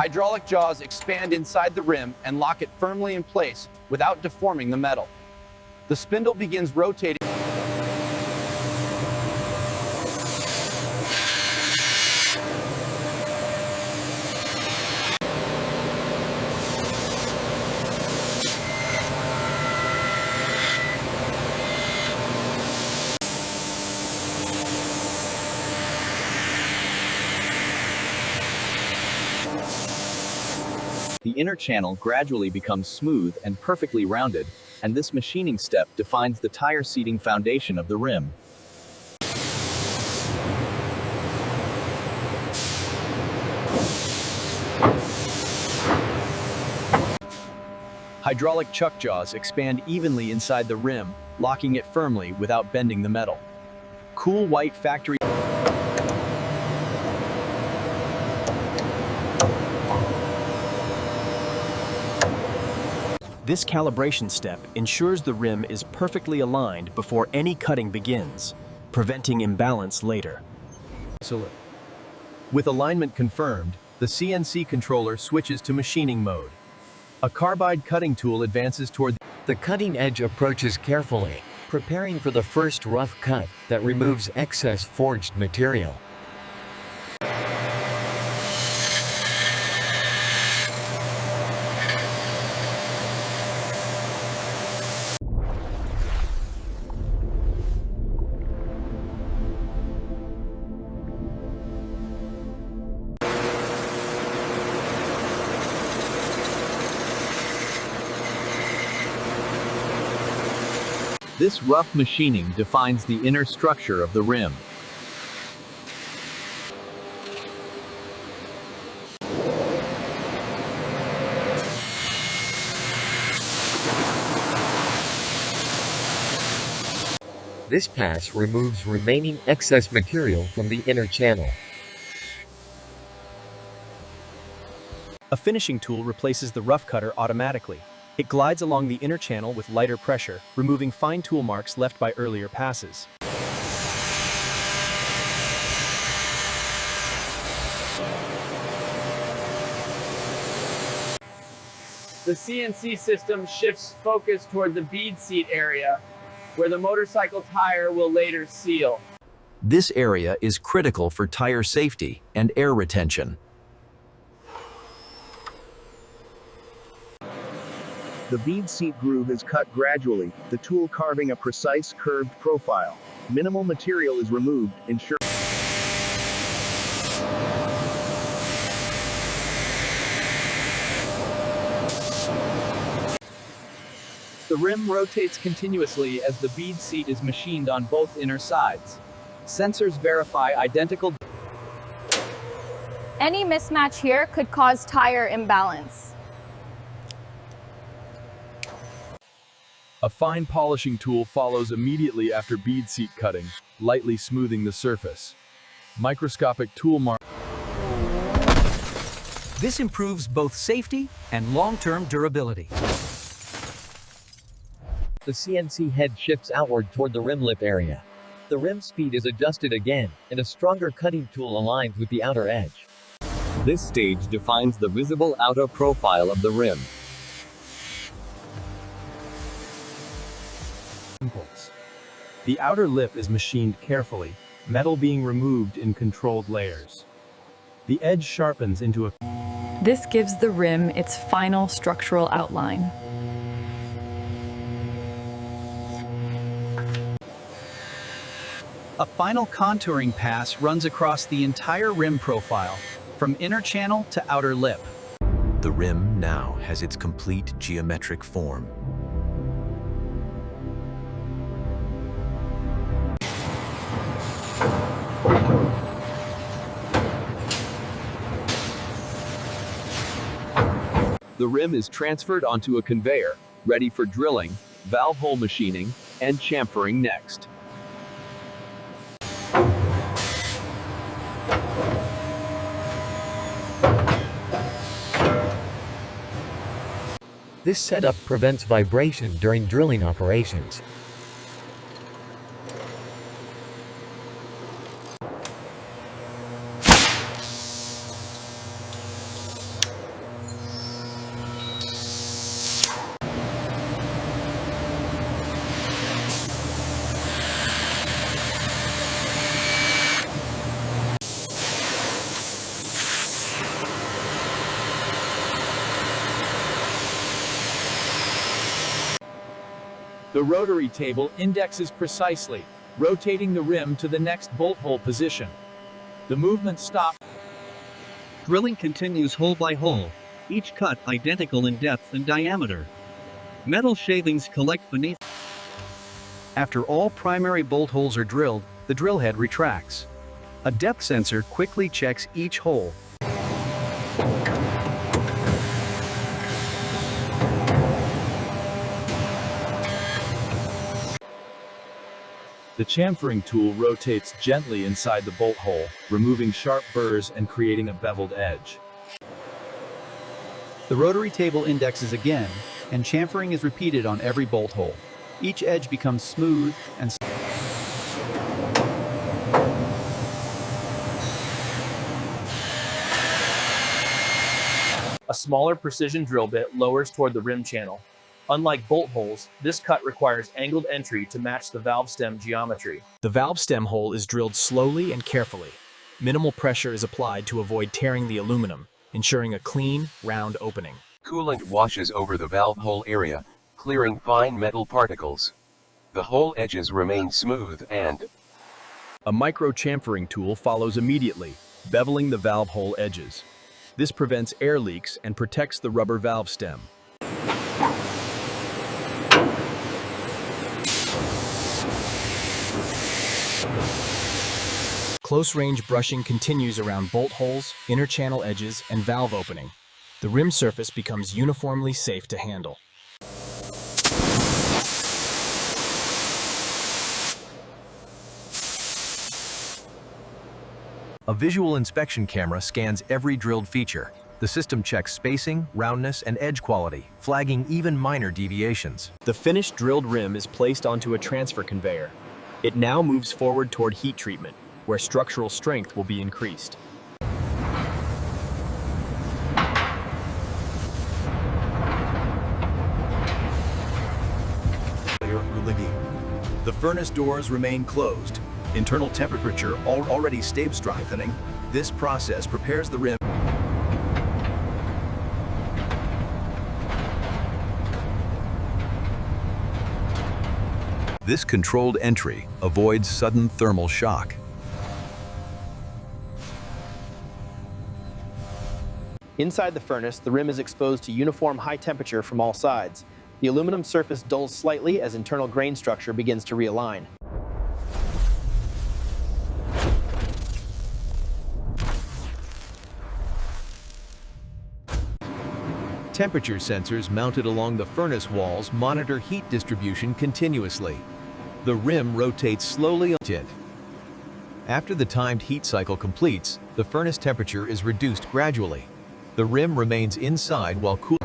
hydraulic jaws expand inside the rim and lock it firmly in place without deforming the metal. The spindle begins rotating. The inner channel gradually becomes smooth and perfectly rounded, and this machining step defines the tire seating foundation of the rim. Hydraulic chuck jaws expand evenly inside the rim, locking it firmly without bending the metal. Cool white factory This calibration step ensures the rim is perfectly aligned before any cutting begins, preventing imbalance later. With alignment confirmed, the CNC controller switches to machining mode. A carbide cutting tool advances toward The cutting edge approaches carefully, preparing for the first rough cut that removes excess forged material. This rough machining defines the inner structure of the rim. This pass removes remaining excess material from the inner channel. A finishing tool replaces the rough cutter automatically. It glides along the inner channel with lighter pressure, removing fine tool marks left by earlier passes. The CNC system shifts focus toward the bead seat area, where the motorcycle tire will later seal. This area is critical for tire safety and air retention. The bead seat groove is cut gradually, the tool carving a precise curved profile. Minimal material is removed, ensuring The rim rotates continuously as the bead seat is machined on both inner sides. Sensors verify identical. Any mismatch here could cause tire imbalance. A fine polishing tool follows immediately after bead seat cutting, lightly smoothing the surface. Microscopic tool mark. This improves both safety and long-term durability. The CNC head shifts outward toward the rim lip area. The rim speed is adjusted again, and a stronger cutting tool aligns with the outer edge. This stage defines the visible outer profile of the rim. The outer lip is machined carefully, metal being removed in controlled layers. The edge sharpens into a... This gives the rim its final structural outline. A final contouring pass runs across the entire rim profile, from inner channel to outer lip. The rim now has its complete geometric form. The rim is transferred onto a conveyor, ready for drilling, valve hole machining, and chamfering next. This setup prevents vibration during drilling operations. The rotary table indexes precisely, rotating the rim to the next bolt hole position. The movement stops. Drilling continues hole by hole, each cut identical in depth and diameter. Metal shavings collect beneath. After all primary bolt holes are drilled, the drill head retracts. A depth sensor quickly checks each hole. The chamfering tool rotates gently inside the bolt hole, removing sharp burrs and creating a beveled edge. The rotary table indexes again, and chamfering is repeated on every bolt hole. Each edge becomes smooth and A smaller precision drill bit lowers toward the rim channel. Unlike bolt holes, this cut requires angled entry to match the valve stem geometry. The valve stem hole is drilled slowly and carefully. Minimal pressure is applied to avoid tearing the aluminum, ensuring a clean, round opening. Coolant washes over the valve hole area, clearing fine metal particles. The hole edges remain smooth and A micro chamfering tool follows immediately, beveling the valve hole edges. This prevents air leaks and protects the rubber valve stem. Close-range brushing continues around bolt holes, inner channel edges, and valve opening. The rim surface becomes uniformly safe to handle. a visual inspection camera scans every drilled feature. The system checks spacing, roundness, and edge quality, flagging even minor deviations. The finished drilled rim is placed onto a transfer conveyor. It now moves forward toward heat treatment, where structural strength will be increased. The furnace doors remain closed. Internal temperature already stable strengthening. This process prepares the rim. This controlled entry avoids sudden thermal shock. Inside the furnace, the rim is exposed to uniform high temperature from all sides. The aluminum surface dulls slightly as internal grain structure begins to realign. Temperature sensors mounted along the furnace walls monitor heat distribution continuously. The rim rotates slowly on it. After the timed heat cycle completes, the furnace temperature is reduced gradually. The rim remains inside while cooling.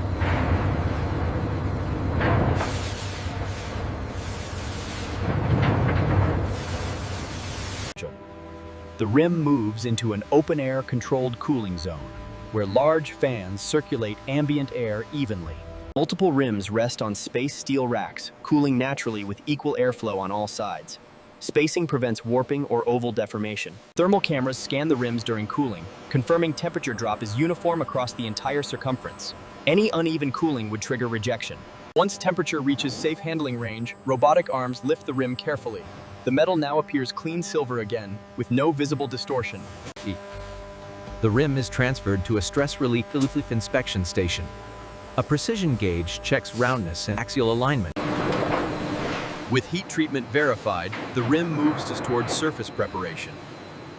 The rim moves into an open-air controlled cooling zone, where large fans circulate ambient air evenly. Multiple rims rest on space steel racks, cooling naturally with equal airflow on all sides. Spacing prevents warping or oval deformation. Thermal cameras scan the rims during cooling, confirming temperature drop is uniform across the entire circumference. Any uneven cooling would trigger rejection. Once temperature reaches safe handling range, robotic arms lift the rim carefully. The metal now appears clean silver again, with no visible distortion. The rim is transferred to a stress relief inspection station. A precision gauge checks roundness and axial alignment. With heat treatment verified, the rim moves towards surface preparation.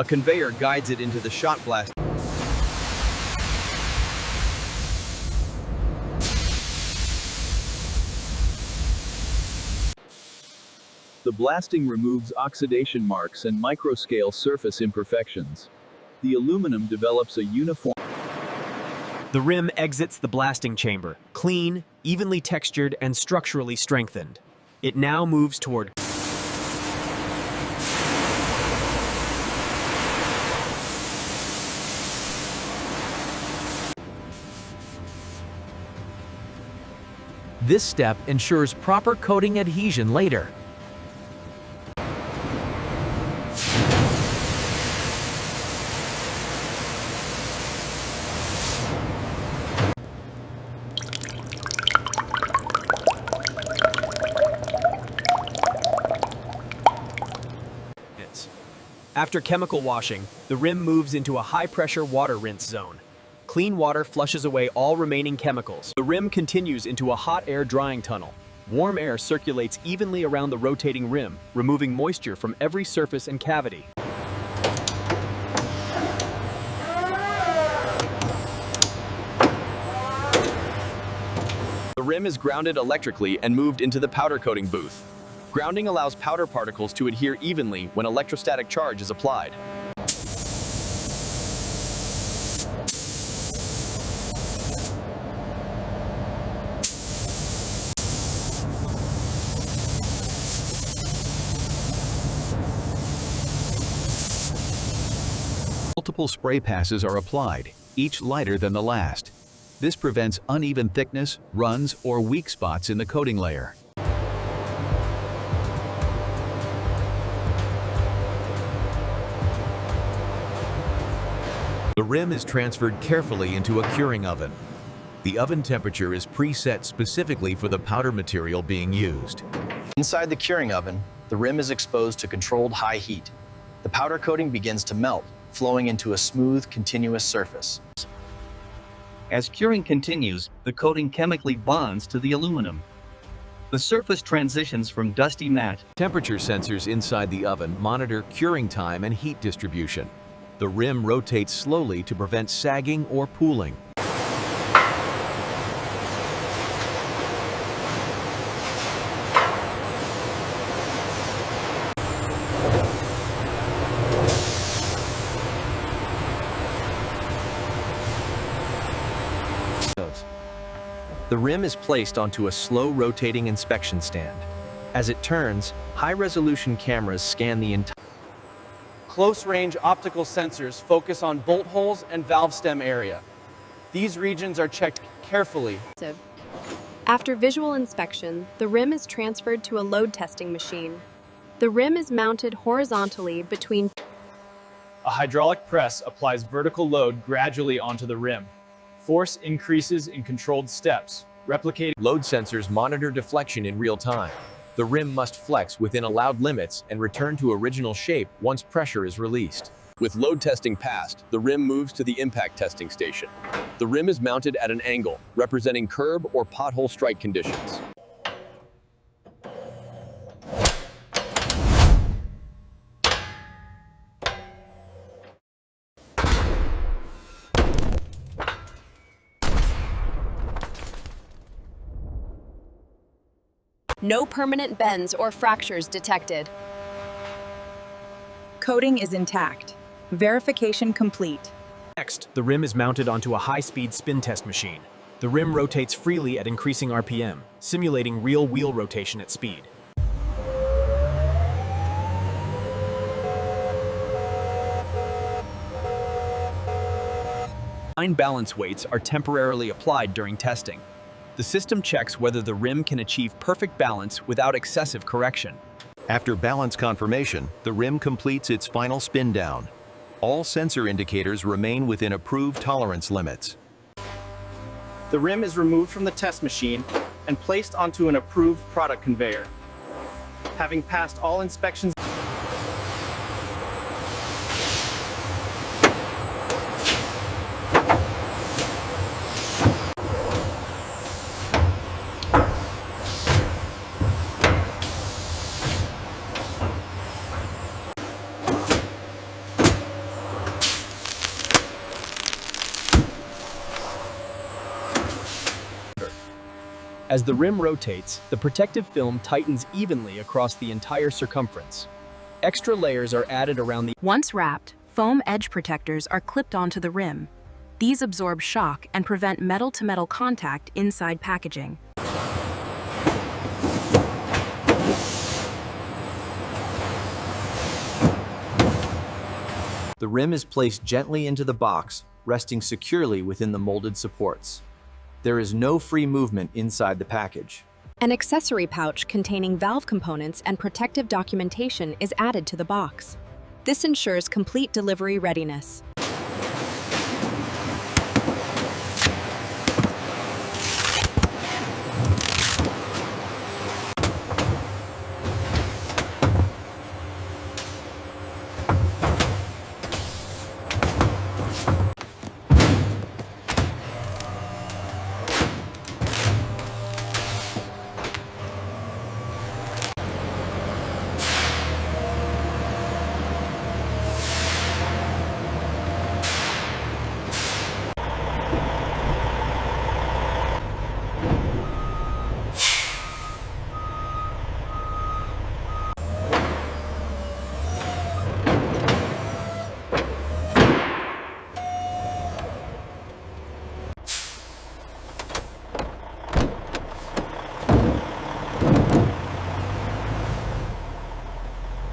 A conveyor guides it into the shot blast. The blasting removes oxidation marks and microscale surface imperfections. The aluminum develops a uniform. The rim exits the blasting chamber, clean, evenly textured, and structurally strengthened. It now moves toward This step ensures proper coating adhesion later. After chemical washing, the rim moves into a high-pressure water rinse zone. Clean water flushes away all remaining chemicals. The rim continues into a hot air drying tunnel. Warm air circulates evenly around the rotating rim, removing moisture from every surface and cavity. The rim is grounded electrically and moved into the powder coating booth. Grounding allows powder particles to adhere evenly when electrostatic charge is applied. Multiple spray passes are applied, each lighter than the last. This prevents uneven thickness, runs, or weak spots in the coating layer. The rim is transferred carefully into a curing oven. The oven temperature is preset specifically for the powder material being used. Inside the curing oven, the rim is exposed to controlled high heat. The powder coating begins to melt, flowing into a smooth, continuous surface. As curing continues, the coating chemically bonds to the aluminum. The surface transitions from dusty matte. Temperature sensors inside the oven monitor curing time and heat distribution. The rim rotates slowly to prevent sagging or pooling. The rim is placed onto a slow rotating inspection stand. As it turns, high-resolution cameras scan the entire. Close-range optical sensors focus on bolt holes and valve stem area. These regions are checked carefully. After visual inspection, the rim is transferred to a load testing machine. The rim is mounted horizontally between. A hydraulic press applies vertical load gradually onto the rim. Force increases in controlled steps, replicating. Load sensors monitor deflection in real time. The rim must flex within allowed limits and return to original shape once pressure is released. With load testing passed, the rim moves to the impact testing station. The rim is mounted at an angle, representing curb or pothole strike conditions. No permanent bends or fractures detected. Coating is intact. Verification complete. Next, the rim is mounted onto a high-speed spin test machine. The rim rotates freely at increasing RPM, simulating real wheel rotation at speed. Line balance weights are temporarily applied during testing. The system checks whether the rim can achieve perfect balance without excessive correction. After balance confirmation, the rim completes its final spin down. All sensor indicators remain within approved tolerance limits. The rim is removed from the test machine and placed onto an approved product conveyor. Having passed all inspections, as the rim rotates, the protective film tightens evenly across the entire circumference. Extra layers are added around the. Once wrapped, foam edge protectors are clipped onto the rim. These absorb shock and prevent metal-to-metal contact inside packaging. The rim is placed gently into the box, resting securely within the molded supports. There is no free movement inside the package. An accessory pouch containing valve components and protective documentation is added to the box. This ensures complete delivery readiness.